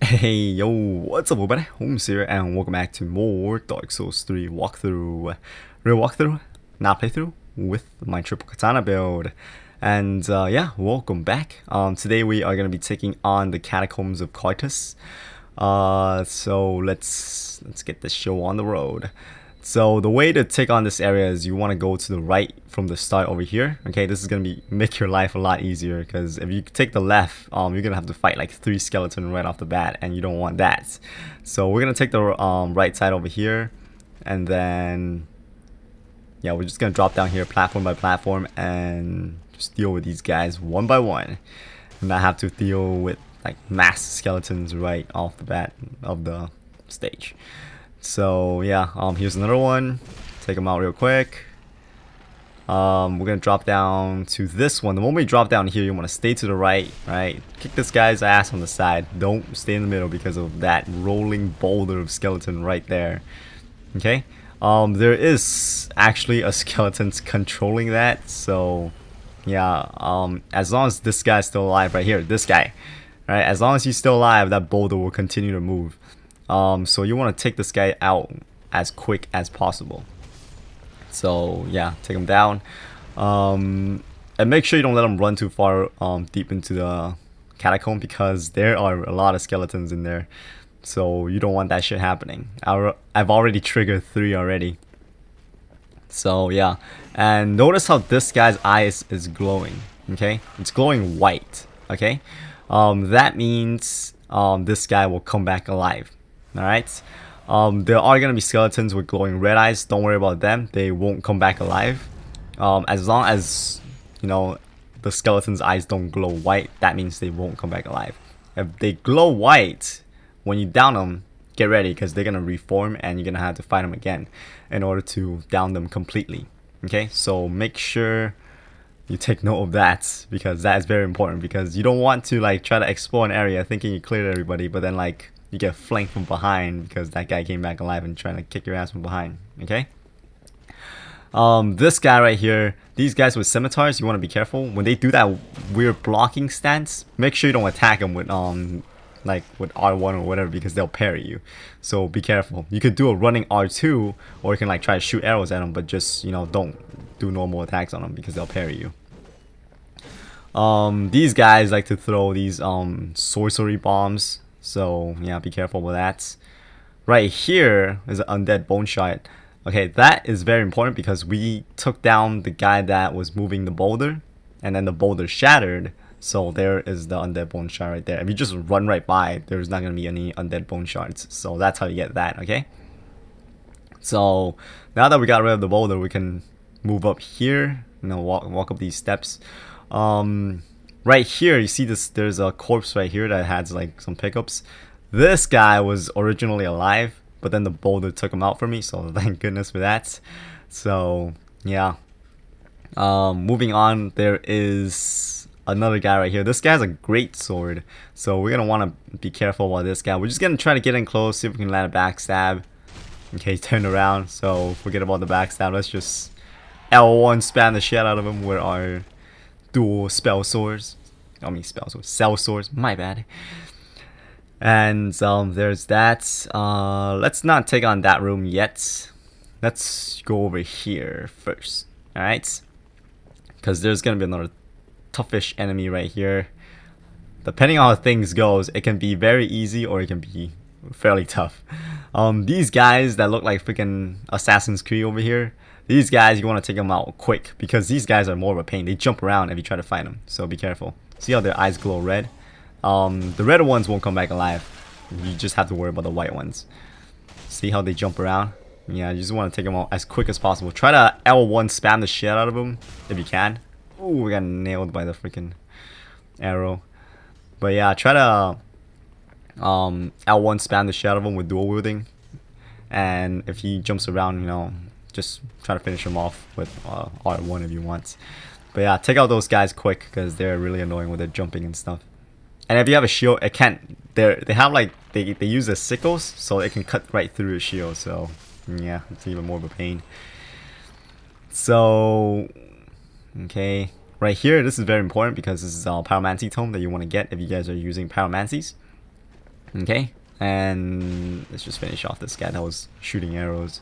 Hey yo, what's up everybody? Holmes here and welcome back to more Dark Souls 3 walkthrough. Real walkthrough, not playthrough, with my triple katana build. And yeah, welcome back. Today we are going to be taking on the Catacombs of Carthus. So let's get this show on the road. So the way to take on this area is you want to go to the right from the start over here. Okay, this is gonna make your life a lot easier because if you take the left, you're gonna have to fight like 3 skeletons right off the bat, and you don't want that. So we're gonna take the right side over here, and then yeah, we're just gonna drop down here platform by platform and just deal with these guys one by one, and not have to deal with like mass skeletons right off the bat of the stage. So yeah, here's another one. Take them out real quick. We're gonna drop down to this one. The moment you drop down here, you want to stay to the right, right? Kick this guy's ass on the side. Don't stay in the middle because of that rolling boulder of skeleton right there. Okay. There is actually a skeleton controlling that. So yeah. As long as this guy's still alive right here, this guy, right? As long as he's still alive, that boulder will continue to move. So you want to take this guy out as quick as possible. So yeah, take him down, and make sure you don't let him run too far deep into the catacomb, because there are a lot of skeletons in there. So you don't want that shit happening. I've already triggered 3 already. So yeah, and notice how this guy's eyes is glowing. Okay, it's glowing white. Okay, that means this guy will come back alive. Alright, there are going to be skeletons with glowing red eyes. Don't worry about them, they won't come back alive. As long as, you know, the skeleton's eyes don't glow white, that means they won't come back alive. If they glow white, when you down them, get ready, because they're going to reform and you're going to have to fight them again in order to down them completely. Okay, so make sure you take note of that, because that is very important, because you don't want to like try to explore an area thinking you cleared everybody, but then like you get flanked from behind because that guy came back alive and trying to kick your ass from behind. Okay. This guy right here, these guys with scimitars, you want to be careful when they do that weird blocking stance. Make sure you don't attack them with like with R1 or whatever, because they'll parry you. So be careful. You could do a running R2, or you can like try to shoot arrows at them, but just, you know, don't do normal attacks on them because they'll parry you. These guys like to throw these sorcery bombs. So yeah, be careful with that. Right here is an undead bone shard. Okay, that is very important because we took down the guy that was moving the boulder, and then the boulder shattered. So there is the undead bone shard right there. If you just run right by, there's not gonna be any undead bone shards. So that's how you get that. Okay. So now that we got rid of the boulder, we can move up here. You know, walk up these steps. Right here, you see this, there's a corpse right here that has like some pickups. This guy was originally alive, but then the boulder took him out for me, so thank goodness for that. So yeah, moving on, there is another guy right here. This guy has a great sword, so we're gonna want to be careful about this guy. We're just gonna try to get in close, see if we can land a backstab. Okay, turn around, so forget about the backstab. Let's just L1 spam the shit out of him with our dual spell swords. I mean spell swords, cell swords, my bad. And there's that. Let's not take on that room yet. Let's go over here first. Alright, because there's gonna be another toughish enemy right here. Depending on how things goes, it can be very easy or it can be fairly tough. These guys that look like freaking Assassin's Creed over here, these guys, you want to take them out quick, because these guys are more of a pain. They jump around if you try to fight them, so be careful. See how their eyes glow red? The red ones won't come back alive. You just have to worry about the white ones. See how they jump around? Yeah, you just want to take them out as quick as possible. Try to L1 spam the shit out of them if you can. Ooh, we got nailed by the freaking arrow. But yeah, try to L1 spam the shit out of him with dual wielding. And if he jumps around, you know, just try to finish him off with R1 if you want. But yeah, take out those guys quick, because they're really annoying with their jumping and stuff. And if you have a shield, it can't. They have like they use the sickles, so it can cut right through a shield. So yeah, it's even more of a pain. So okay, right here, this is very important because this is a Pyromancy Tome that you want to get if you guys are using Pyromancies. Okay, and let's just finish off this guy that was shooting arrows.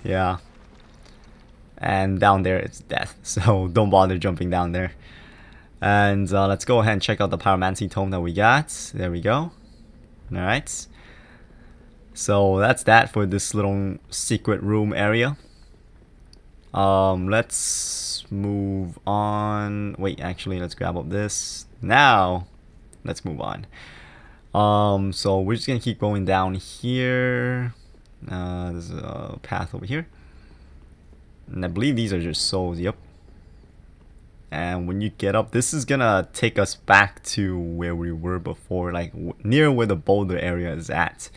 Yeah. And down there it's death, so don't bother jumping down there. And let's go ahead and check out the Pyromancy Tome that we got. There we go. Alright. So that's that for this little secret room area. Let's move on. Wait, actually, let's grab up this. Now, let's move on. So we're just gonna keep going down here. There's a path over here. And I believe these are just souls, yep. And when you get up, this is gonna take us back to where we were before, like near where the boulder area is at.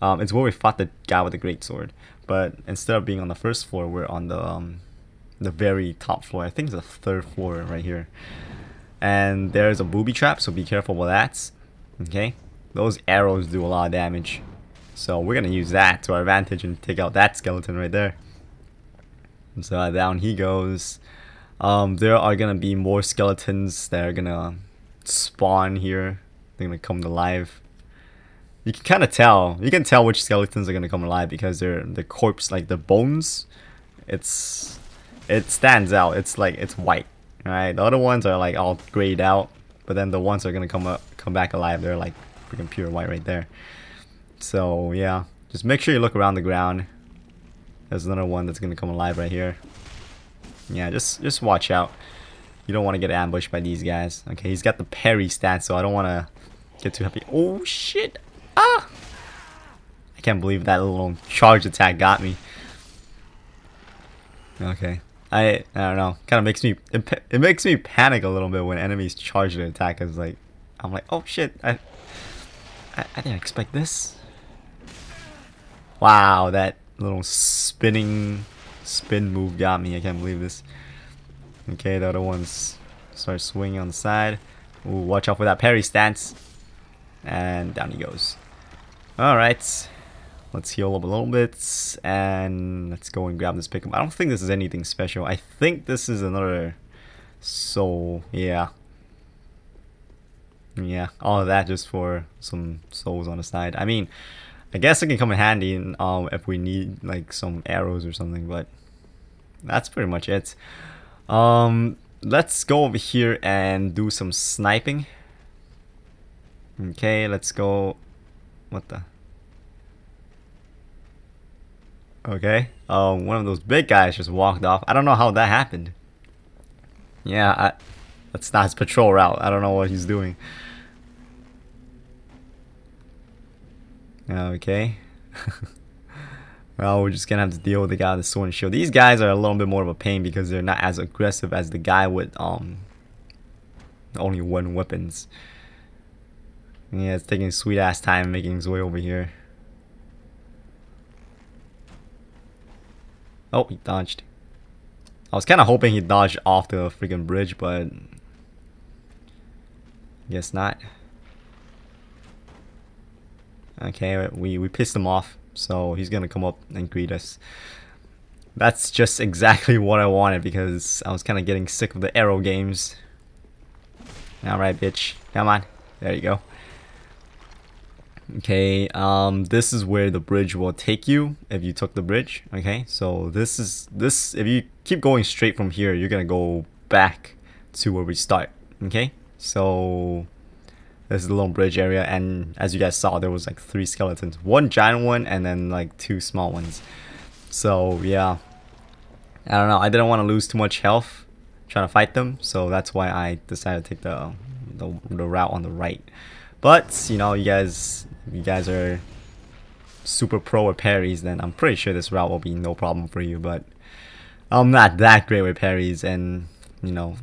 It's where we fought the guy with the greatsword. But instead of being on the first floor, we're on the very top floor. I think it's the third floor right here. And there's a booby trap, so be careful with that. Okay, those arrows do a lot of damage, so we're gonna use that to our advantage and take out that skeleton right there. So down he goes. There are gonna be more skeletons that are gonna spawn here. They're gonna come to life. You can kind of tell. You can tell which skeletons are gonna come alive because the corpse, like the bones, it stands out. It's like it's white, right? The other ones are like all grayed out, but then the ones that are gonna come back alive, they're like freaking pure white right there. So yeah, just make sure you look around the ground. There's another one that's gonna come alive right here. Yeah, just watch out. You don't want to get ambushed by these guys. Okay, he's got the parry stat, so I don't want to get too happy. Oh shit! Ah! I can't believe that little charge attack got me. Okay, I don't know. Kind of makes me it makes me panic a little bit when enemies charge the attack. Cause like I'm like, oh shit! I didn't expect this. Wow, that little spin move got me. I can't believe this. Okay, the other ones start swinging on the side. Ooh, watch out for that parry stance. And down he goes. Alright. Let's heal up a little bit. And let's go and grab this pickup. I don't think this is anything special. I think this is another soul. Yeah. Yeah, all of that just for some souls on the side. I mean, I guess it can come in handy if we need like some arrows or something, but that's pretty much it. Let's go over here and do some sniping. Okay, let's go. What the? Okay, one of those big guys just walked off. I don't know how that happened. Yeah, that's not his patrol route. I don't know what he's doing. Okay. Well, we're just gonna have to deal with the guy with the sword and shield. These guys are a little bit more of a pain because they're not as aggressive as the guy with only one weapons. Yeah, it's taking sweet ass time making his way over here. Oh, he dodged. I was kind of hoping he dodged off the freaking bridge, but guess not. Okay, we pissed him off, so he's gonna come up and greet us. That's just exactly what I wanted because I was kind of getting sick of the arrow games. Alright, bitch. Come on. There you go. Okay, this is where the bridge will take you if you took the bridge. Okay, so this if you keep going straight from here, you're gonna go back to where we start. Okay, so this is the little bridge area, and as you guys saw, there was like 3 skeletons, one giant one and then like 2 small ones. So yeah, I don't know, I didn't want to lose too much health trying to fight them, so that's why I decided to take the route on the right. But you know, you guys are super pro with parries, then I'm pretty sure this route will be no problem for you. But I'm not that great with parries and, you know,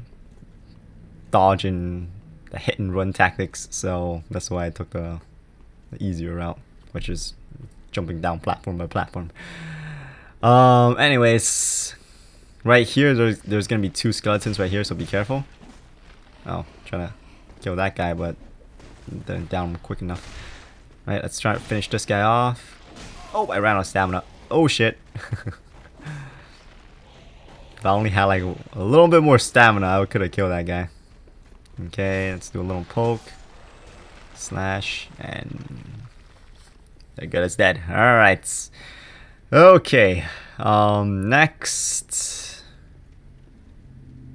dodge and the hit and run tactics, so that's why I took the easier route, which is jumping down platform by platform. Anyways, right here there's gonna be 2 skeletons right here, so be careful. Oh, trying to kill that guy, but didn't down him quick enough. Right, let's try to finish this guy off. Oh, I ran out of stamina. Oh shit. If I only had like a little bit more stamina, I could have killed that guy. Okay, let's do a little poke, slash, and They're good as dead. Alright. Okay. Next.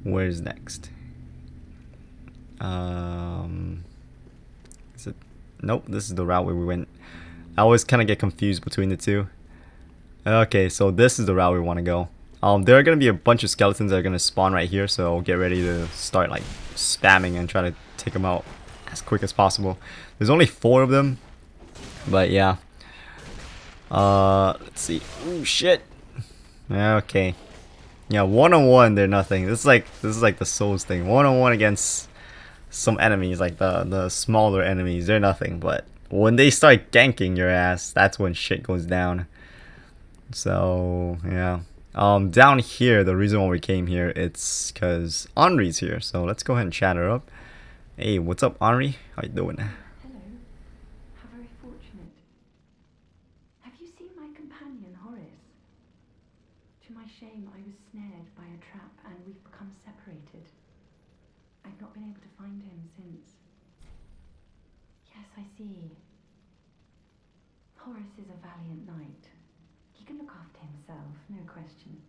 Where's next? Is it? Nope, this is the route where we went. I always kind of get confused between the two. Okay, so this is the route we want to go. There are going to be a bunch of skeletons that are going to spawn right here, so get ready to start like spamming and try to take them out as quick as possible. There's only 4 of them, but yeah. Let's see. Oh shit. Okay. Yeah, one-on-one they're nothing. This is like the Souls thing. One-on-one against some enemies, like the smaller enemies, they're nothing. But when they start ganking your ass, that's when shit goes down. So yeah. Down here, the reason why we came here, it's because Anri's here. So let's go ahead and chat her up. Hey, what's up, Anri? How you doing? Hello. How very fortunate. Have you seen my companion, Horace? To my shame, I was snared by a trap and we've become separated. I've not been able to find him since. Yes, I see. Horace is a valiant knight. He can look after himself, no question.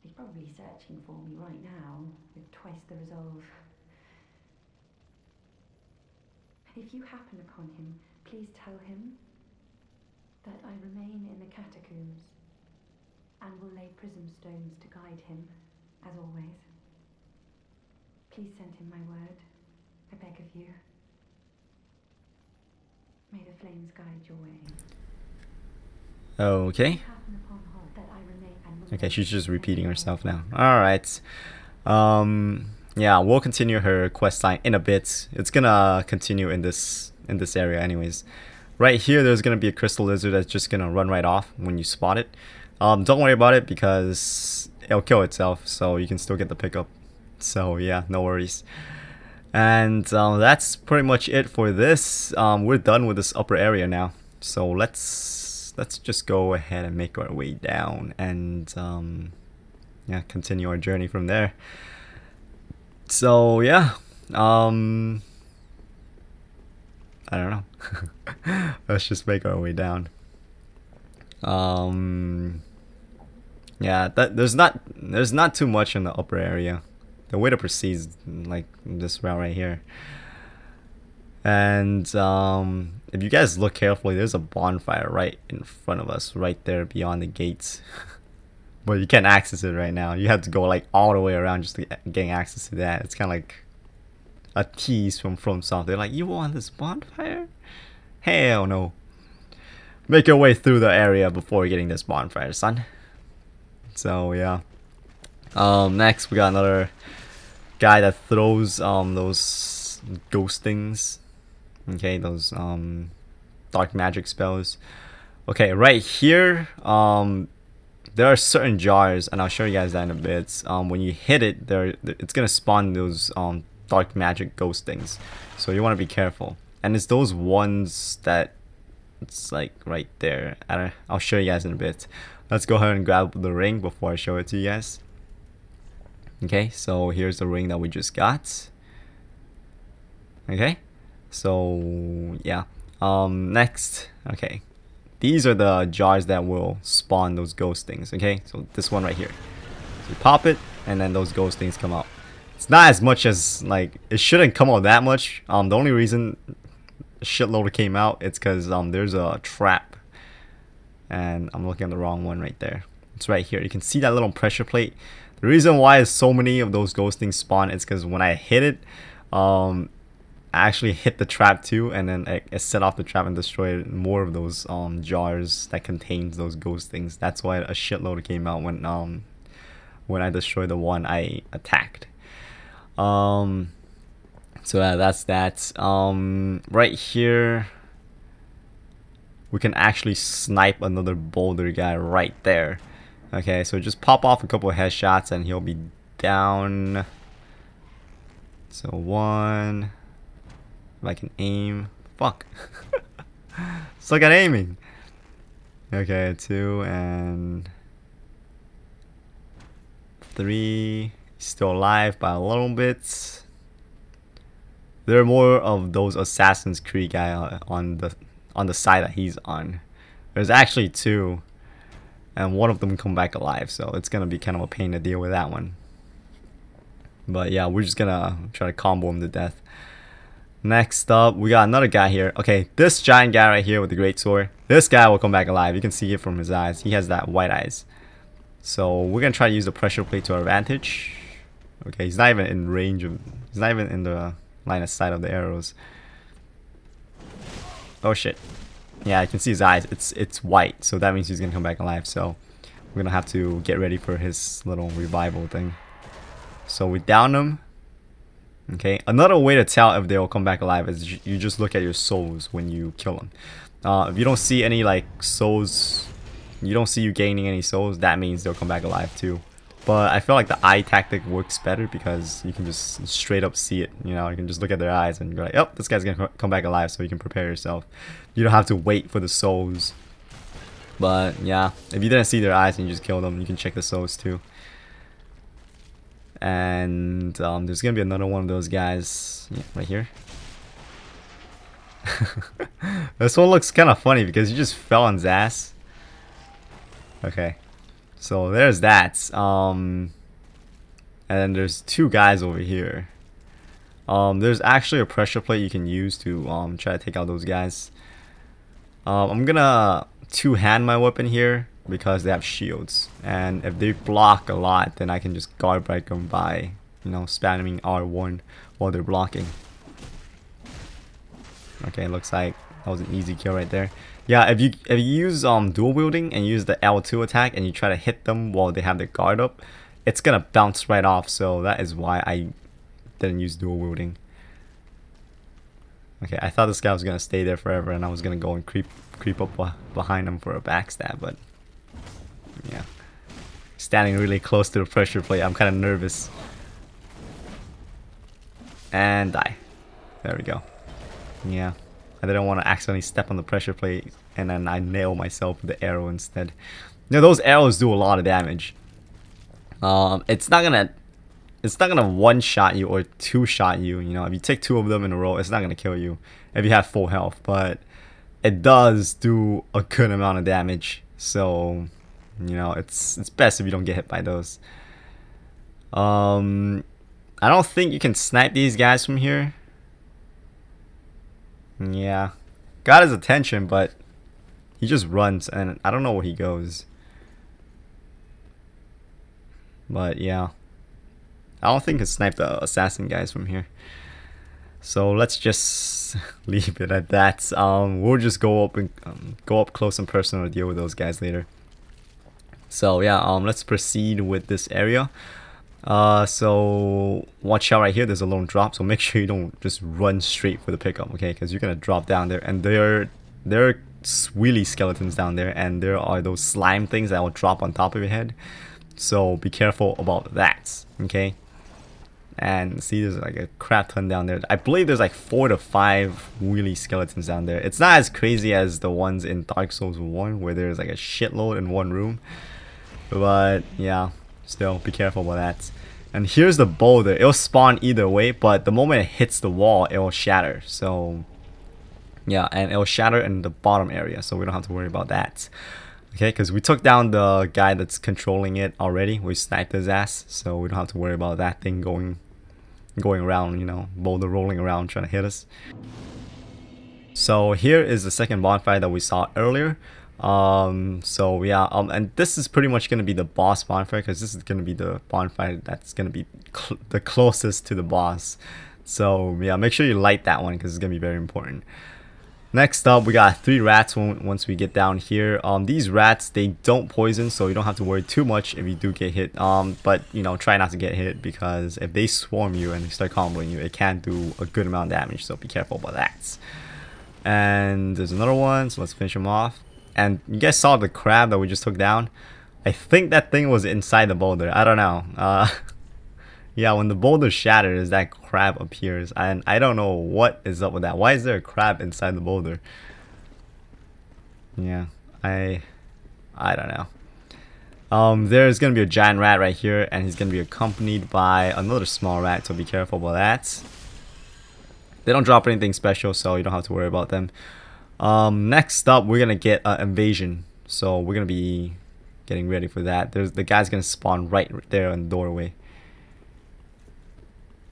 He's probably searching for me right now, with twice the resolve. If you happen upon him, please tell him that I remain in the catacombs and will lay prism stones to guide him, as always. Please send him my word, I beg of you. May the flames guide your way. Okay. Okay, she's just repeating herself now. Alright. Yeah, we'll continue her quest line in a bit. It's gonna continue in this area anyways. Right here there's gonna be a crystal lizard that's just gonna run right off when you spot it. Don't worry about it because it'll kill itself, so you can still get the pickup. So yeah, no worries. And that's pretty much it for this. We're done with this upper area now. So let's just go ahead and make our way down and yeah, continue our journey from there. So yeah, I don't know. Let's just make our way down. Yeah, there's not too much in the upper area. The way to proceed is like this route right here. And if you guys look carefully, there's a bonfire right in front of us, right there beyond the gates. But you can't access it right now. You have to go like all the way around just to get access to that. It's kind of like a tease from FromSoft. They're like, you want this bonfire? Hell no. Make your way through the area before getting this bonfire, son. So yeah. Next we got another guy that throws those ghost things. Okay, those dark magic spells. Okay, right here there are certain jars, and I'll show you guys that in a bit. When you hit it, it's gonna spawn those dark magic ghost things, so you want to be careful. And it's those ones that it's like right there. I'll show you guys in a bit. Let's go ahead and grab the ring before I show it to you guys. Okay, so here's the ring that we just got. Okay, so yeah. Next, okay, these are the jars that will spawn those ghost things. Okay, so this one right here. So you pop it, and then those ghost things come out. It's not as much as, like, it shouldn't come out that much. The only reason a shitload came out, it's because there's a trap, and I'm looking at the wrong one right there. It's right here. You can see that little pressure plate. The reason why so many of those ghost things spawn is because when I hit it, I actually hit the trap too, and then it set off the trap and destroyed more of those jars that contains those ghost things. That's why a shitload came out when I destroyed the one I attacked. So yeah, that's that. Right here we can actually snipe another boulder guy right there. Okay, so just pop off a couple of headshots and he'll be down. So one, if I can aim. Fuck. Suck at aiming. Okay, 2 and 3. Still alive by a little bit. There are more of those Assassin's Creed guy on on the side that he's on. There's actually two, and one of them come back alive, so it's gonna be kind of a pain to deal with that one. But yeah, we're just gonna try to combo him to death. Next up, we got another guy here. Okay, this giant guy right here with the great sword. This guy will come back alive. You can see it from his eyes. He has that white eyes. So we're gonna try to use the pressure plate to our advantage. Okay, he's not even in range of. He's not even in the line of sight of the arrows. Oh shit! Yeah, I can see his eyes. It's white, so that means he's gonna come back alive. So we're gonna have to get ready for his little revival thing. So we down him. Okay, another way to tell if they'll come back alive is you just look at your souls when you kill them. If you don't see any like souls, you don't see you gaining any souls, that means they'll come back alive too. But I feel like the eye tactic works better because you can just straight up see it. You know, you can just look at their eyes and you're like, oh, this guy's gonna come back alive, so you can prepare yourself. You don't have to wait for the souls. But yeah, if you didn't see their eyes and you just kill them, you can check the souls too. And there's gonna be another one of those guys, yeah, right here. This one looks kind of funny because he just fell on his ass. Okay, so there's that. And then there's two guys over here. There's actually a pressure plate you can use to try to take out those guys. I'm gonna two-hand my weapon here because they have shields, and if they block a lot, then I can just guard break them by, you know, spamming R1 while they're blocking. Okay, looks like that was an easy kill right there. Yeah, if you use dual wielding and use the L2 attack and you try to hit them while they have their guard up, it's gonna bounce right off. So that is why I didn't use dual wielding. Okay, I thought this guy was gonna stay there forever and I was gonna go and creep up behind him for a backstab, but yeah, standing really close to the pressure plate, I'm kind of nervous. And die. There we go. Yeah, I didn't want to accidentally step on the pressure plate and then I nail myself with the arrow instead. You know, those arrows do a lot of damage. It's not gonna one-shot you or two-shot you. You know, if you take two of them in a row, it's not gonna kill you if you have full health, but it does do a good amount of damage. So, you know, it's best if you don't get hit by those. I don't think you can snipe these guys from here. Yeah, got his attention, but he just runs and I don't know where he goes. But yeah, I don't think I can snipe the assassin guys from here. So let's just leave it at that. We'll just go up close and personal to deal with those guys later. So yeah, let's proceed with this area. So watch out right here, there's a lone drop, so make sure you don't just run straight for the pickup, okay, because you're gonna drop down there, and there are Wheelie Skeletons down there, and there are those slime things that will drop on top of your head, so be careful about that, okay. And see, there's like a crap ton down there. I believe there's like 4 to 5 Wheelie Skeletons down there. It's not as crazy as the ones in Dark Souls 1 where there's like a shitload in one room, but yeah, still be careful about that. And here's the boulder. It'll spawn either way, but the moment it hits the wall, it will shatter. So yeah, and it'll shatter in the bottom area, so we don't have to worry about that. Okay, because we took down the guy that's controlling it already. We sniped his ass, so we don't have to worry about that thing going around, you know, boulder rolling around trying to hit us. So here is the second bonfire that we saw earlier. So yeah, and this is pretty much gonna be the boss bonfire, because this is gonna be the bonfire that's gonna be the closest to the boss. So yeah, make sure you light that one because it's gonna be very important. Next up, we got 3 rats once we get down here. These rats, they don't poison, so you don't have to worry too much if you do get hit. But you know, try not to get hit, because if they swarm you and they start comboing you, it can do a good amount of damage, so be careful about that. And there's another one, so let's finish him off. And you guys saw the crab that we just took down. I think that thing was inside the boulder. I don't know. Yeah, when the boulder shatters, that crab appears, and I don't know what is up with that. Why is there a crab inside the boulder? Yeah, I don't know. There's gonna be a giant rat right here, and he's gonna be accompanied by another small rat, so be careful about that. They don't drop anything special, so you don't have to worry about them. Next up, we're gonna get invasion. So we're gonna be getting ready for that. The guy's gonna spawn right there in the doorway.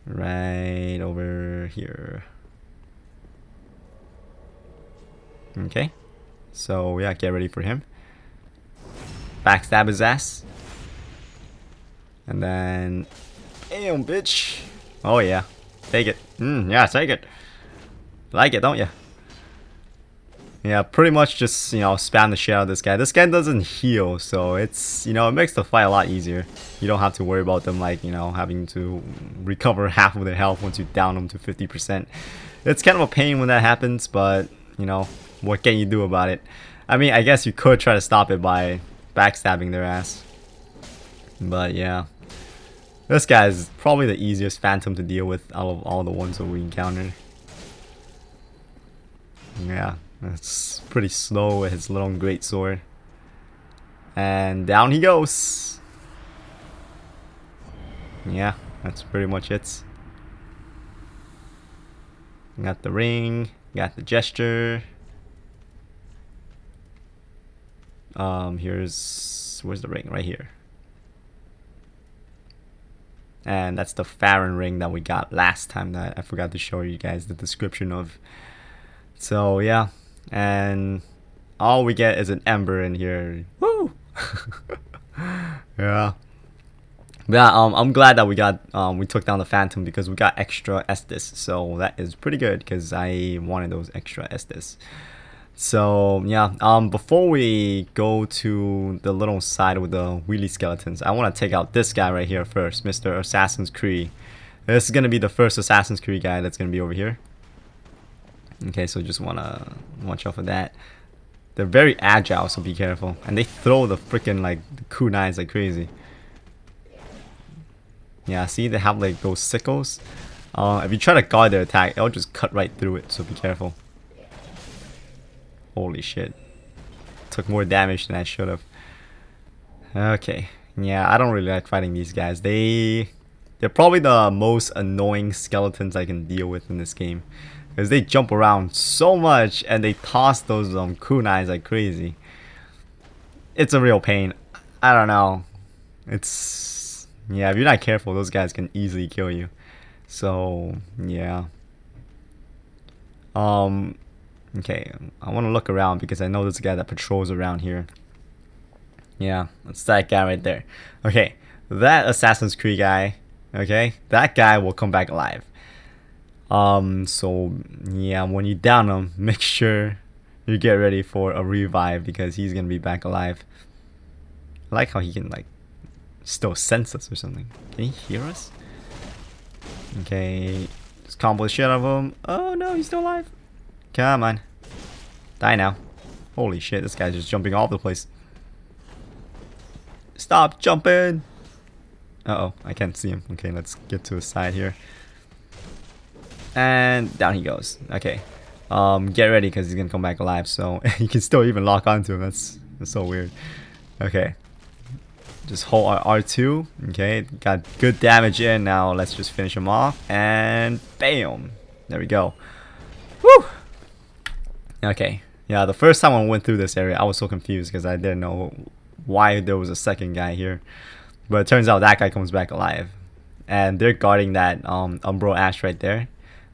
Right over here. Okay. So yeah, get ready for him. Backstab his ass. And then bam, bitch. Oh yeah. Take it. Yeah, take it. Like it, don't you? Yeah, pretty much just, you know, spam the shit out of this guy. This guy doesn't heal, so it's, you know, it makes the fight a lot easier. You don't have to worry about them, like, you know, having to recover half of their health once you down them to 50%. It's kind of a pain when that happens, but, you know, what can you do about it? I mean, I guess you could try to stop it by backstabbing their ass. But, yeah. This guy is probably the easiest phantom to deal with out of all the ones that we encountered. Yeah. It's pretty slow with his long greatsword. And down he goes. Yeah, that's pretty much it. Got the ring, got the gesture. Where's the ring? Right here. And that's the Farron ring that we got last time that I forgot to show you guys the description of. So yeah. And all we get is an ember in here. Woo! Yeah. Yeah, I'm glad that we took down the phantom because we got extra Estus. So that is pretty good because I wanted those extra Estus. So yeah, before we go to the little side with the Wheelie Skeletons, I want to take out this guy right here first, Mr. Assassin's Creed. This is gonna be the first Assassin's Creed guy that's gonna be over here. Okay, so just wanna watch out for that. They're very agile, so be careful. And they throw the freaking like the kunais like crazy. Yeah, see they have like those sickles. If you try to guard their attack, it'll just cut right through it, so be careful. Holy shit. Took more damage than I should have. Okay. Yeah, I don't really like fighting these guys. They're probably the most annoying skeletons I can deal with in this game. Because they jump around so much and they toss those kunais like crazy. It's a real pain. I don't know. It's... yeah, if you're not careful, those guys can easily kill you. So, yeah. Okay, I want to look around because I know there's a guy that patrols around here. Yeah, that's that guy right there. Okay, that Assassin's Creed guy, okay, that guy will come back alive. So yeah, when you down him, make sure you get ready for a revive because he's gonna be back alive. I like how he can like still sense us or something. Can he hear us? Okay, just combo the shit out of him. Oh no, he's still alive. Come on, die now. Holy shit, this guy's just jumping all over the place. Stop jumping. Uh-oh, I can't see him. Okay, let's get to his side here. And down he goes. Okay. Get ready because he's gonna come back alive. So you can still even lock onto him. That's so weird. Okay. Just hold our R2. Okay. Got good damage in. Now let's just finish him off. And bam. There we go. Woo! Okay. Yeah, the first time I went through this area, I was so confused because I didn't know why there was a second guy here. But it turns out that guy comes back alive. And they're guarding that Umbro Ash right there.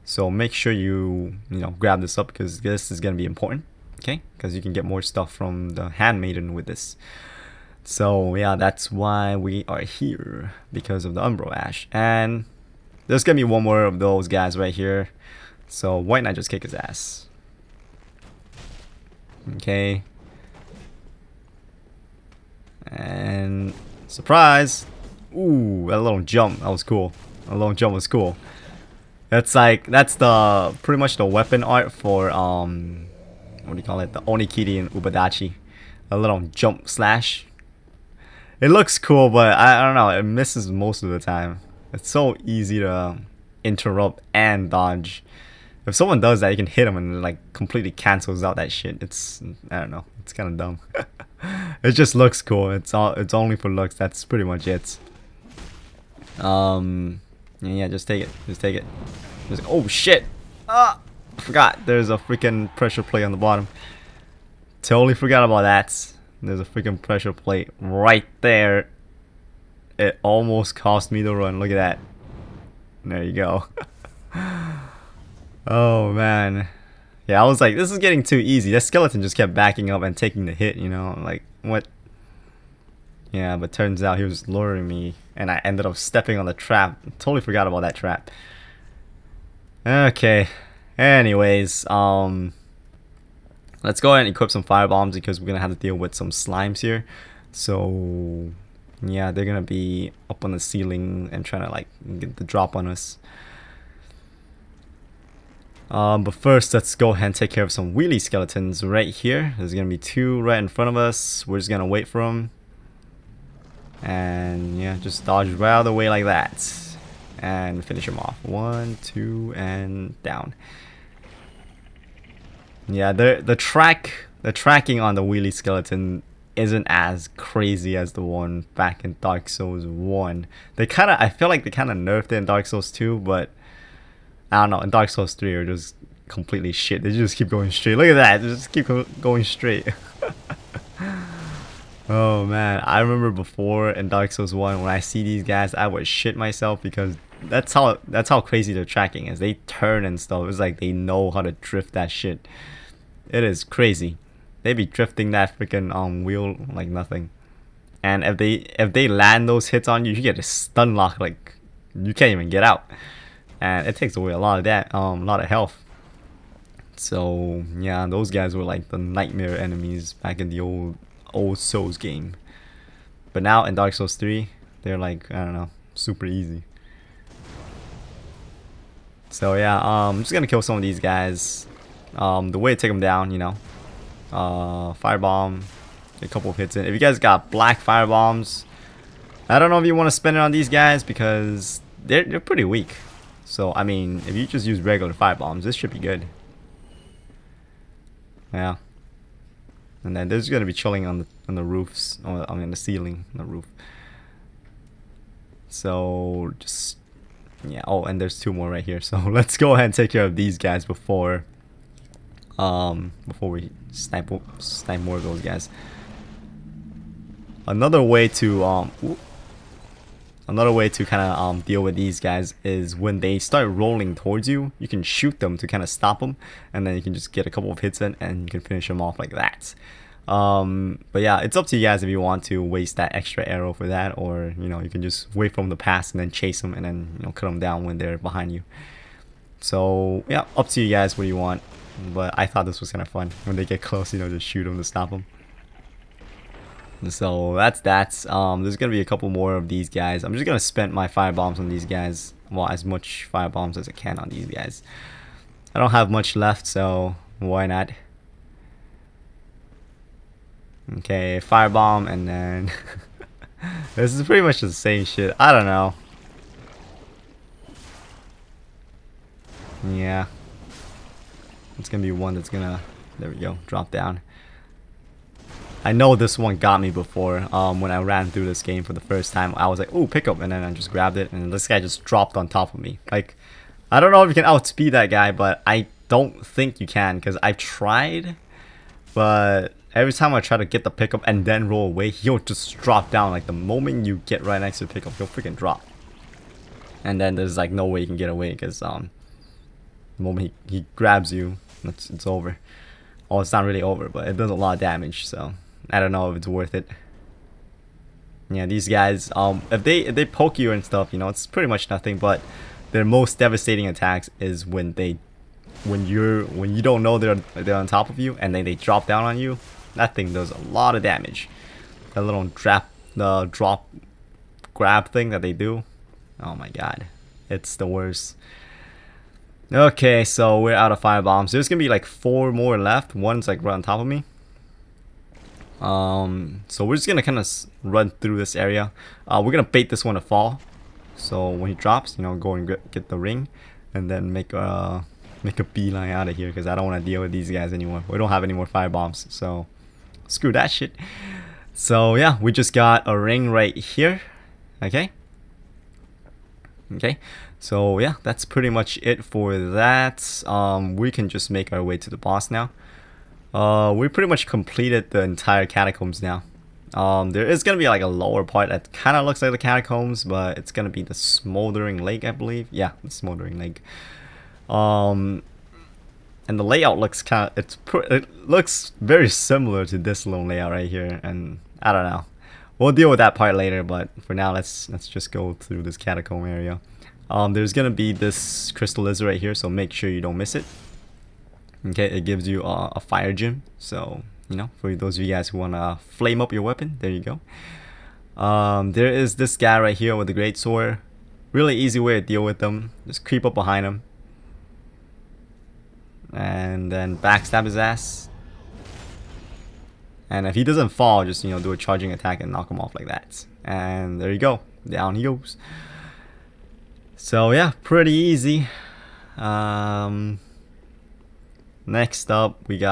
So make sure you grab this up because this is going to be important. Okay? Because you can get more stuff from the Handmaiden with this. So yeah, that's why we are here. Because of the Umbro Ash. And there's going to be one more of those guys right here. So why not just kick his ass? Okay. And surprise! Ooh, that little jump, that was cool. A long jump was cool. That's the pretty much the weapon art for what do you call it? The Onikiri and Ubadachi. A little jump slash. It looks cool, but I don't know, it misses most of the time. It's so easy to interrupt and dodge. If someone does that, you can hit them and it like completely cancels out that shit. It's, I don't know, it's kind of dumb. It just looks cool. It's only for looks. That's pretty much it. Yeah, just take it. Just take it. Just, oh shit! Ah, forgot there's a freaking pressure plate on the bottom. Totally forgot about that. There's a freaking pressure plate right there. It almost cost me the run. Look at that. There you go. Oh man. Yeah, I was like, this is getting too easy. That skeleton just kept backing up and taking the hit, you know? Like, what? Yeah, but turns out he was luring me, and I ended up stepping on the trap. Totally forgot about that trap. Okay. Anyways, let's go ahead and equip some fire bombs because we're gonna have to deal with some slimes here. So yeah, they're gonna be up on the ceiling and trying to like get the drop on us. But first, let's go ahead and take care of some wheelie skeletons right here. There's gonna be 2 right in front of us. We're just gonna wait for them, and yeah, just dodge right out of the way like that, and finish them off. 1, 2, and down. Yeah, the tracking on the wheelie skeleton isn't as crazy as the one back in Dark Souls 1. I feel like they kind of nerfed it in Dark Souls 2, but I don't know, in Dark Souls 3 are just completely shit. They just keep going straight. Look at that, they just keep going straight. Oh man, I remember before in Dark Souls 1 when I see these guys, I would shit myself because that's how crazy their tracking is. They turn and stuff. It's like they know how to drift that shit. It is crazy. They be drifting that freaking wheel like nothing. And if they land those hits on you, you get a stun lock, like you can't even get out. And it takes away a lot of that, lot of health. So yeah, those guys were like the nightmare enemies back in the old Souls game. But now in Dark Souls 3, they're like, I don't know, super easy. So yeah, I'm just gonna kill some of these guys. The way to take them down, you know, firebomb, get a couple of hits in. If you guys got black firebombs, I don't know if you want to spend it on these guys because they're pretty weak. So I mean, if you just use regular firebombs, this should be good. Yeah. And then there's gonna be chilling on the roofs, or I mean the ceiling, on the roof. So just yeah. Oh, and there's 2 more right here. So let's go ahead and take care of these guys before we snipe more of those guys. Another way to kind of deal with these guys is when they start rolling towards you, you can shoot them to kind of stop them, and then you can just get a couple of hits in and you can finish them off like that. But yeah, it's up to you guys if you want to waste that extra arrow for that, or you know, you can just wait for them to pass and then chase them and then, you know, cut them down when they're behind you. So yeah, up to you guys what you want. But I thought this was kind of fun when they get close, you know, just shoot them to stop them. So that's that. There's gonna be a couple more of these guys. I'm just gonna spend my fire bombs on these guys. Well, as much fire bombs as I can on these guys. I don't have much left, so why not? Okay, firebomb, and then this is pretty much the same shit. I don't know. Yeah, it's gonna be one that's gonna, there we go, drop down. I know this one got me before. When I ran through this game for the first time, I was like, "Ooh, pick up," and then I just grabbed it, and this guy just dropped on top of me. Like, I don't know if you can outspeed that guy, but I don't think you can, because I've tried, but every time I try to get the pickup and then roll away, he'll just drop down. Like the moment you get right next to the pickup, he'll freaking drop. And then there's like no way you can get away, because the moment he grabs you, it's over. Oh, it's not really over, but it does a lot of damage, so I don't know if it's worth it. Yeah, these guys, if they poke you and stuff, you know, it's pretty much nothing, but their most devastating attacks is when you don't know they're on top of you and then they drop down on you. That thing does a lot of damage. That little drop grab thing that they do. Oh my god, it's the worst. Okay, so we're out of fire bombs. There's gonna be like 4 more left. One's like right on top of me. So we're just gonna kind of run through this area. We're gonna bait this one to fall. So when he drops, you know, go and get the ring, and then make a beeline out of here, because I don't want to deal with these guys anymore. We don't have any more fire bombs, so screw that shit. So yeah, we just got a ring right here. Okay. So yeah, that's pretty much it for that. We can just make our way to the boss now. We pretty much completed the entire catacombs now. There is gonna be like a lower part that kind of looks like the catacombs, but it's gonna be the Smoldering Lake, I believe. Yeah, the Smoldering Lake. And the layout looks it looks very similar to this little layout right here, and I don't know. We'll deal with that part later, but for now, let's just go through this catacomb area. There's gonna be this crystal lizard right here, so make sure you don't miss it. Okay, it gives you a fire gem, so you know, for those of you guys who wanna flame up your weapon, there you go. There is this guy right here with the great sword. Really easy way to deal with them. Just creep up behind him, and then backstab his ass. And if he doesn't fall, just, you know, do a charging attack and knock him off like that. And there you go, down he goes. So yeah, pretty easy. Next up, we're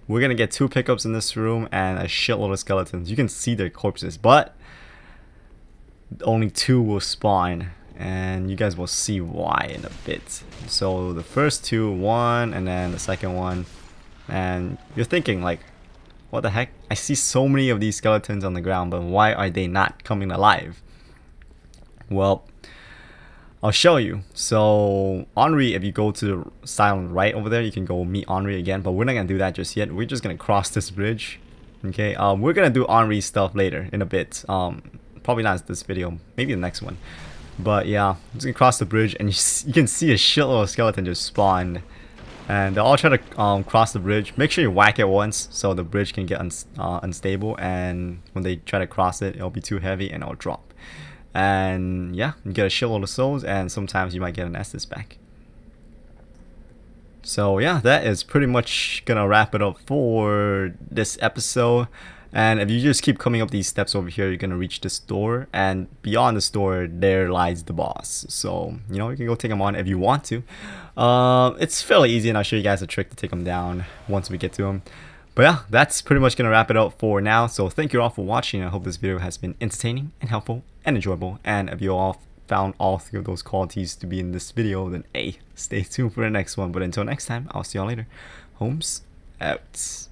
gonna get 2 pickups in this room and a shitload of skeletons. You can see their corpses, but only 2 will spawn, and you guys will see why in a bit. So the first 2, 1, and then the second one, and you're thinking like, what the heck? I see so many of these skeletons on the ground, but why are they not coming alive? Well, I'll show you. So Anri, if you go to the silent right over there, you can go meet Anri again, but we're not gonna do that just yet. We're just gonna cross this bridge. Okay, we're gonna do Anri stuff later in a bit. Probably not this video, maybe the next one. But yeah, I'm just gonna cross the bridge, and you can see a shitload of skeleton just spawn, and they'll all try to cross the bridge. Make sure you whack it once so the bridge can get unstable, and when they try to cross it, it'll be too heavy and it'll drop. And yeah, you get a shitload of souls, and sometimes you might get an Estus back. So yeah, that is pretty much gonna wrap it up for this episode. And if you just keep coming up these steps over here, you're gonna reach this door, and beyond this door there lies the boss. So you know, you can go take him on if you want to. It's fairly easy, and I'll show you guys a trick to take him down once we get to him. But yeah, that's pretty much gonna wrap it up for now. So thank you all for watching. I hope this video has been entertaining and helpful and enjoyable. And if you all found all 3 of those qualities to be in this video, then hey, stay tuned for the next one. But until next time, I'll see y'all later. Holmes out.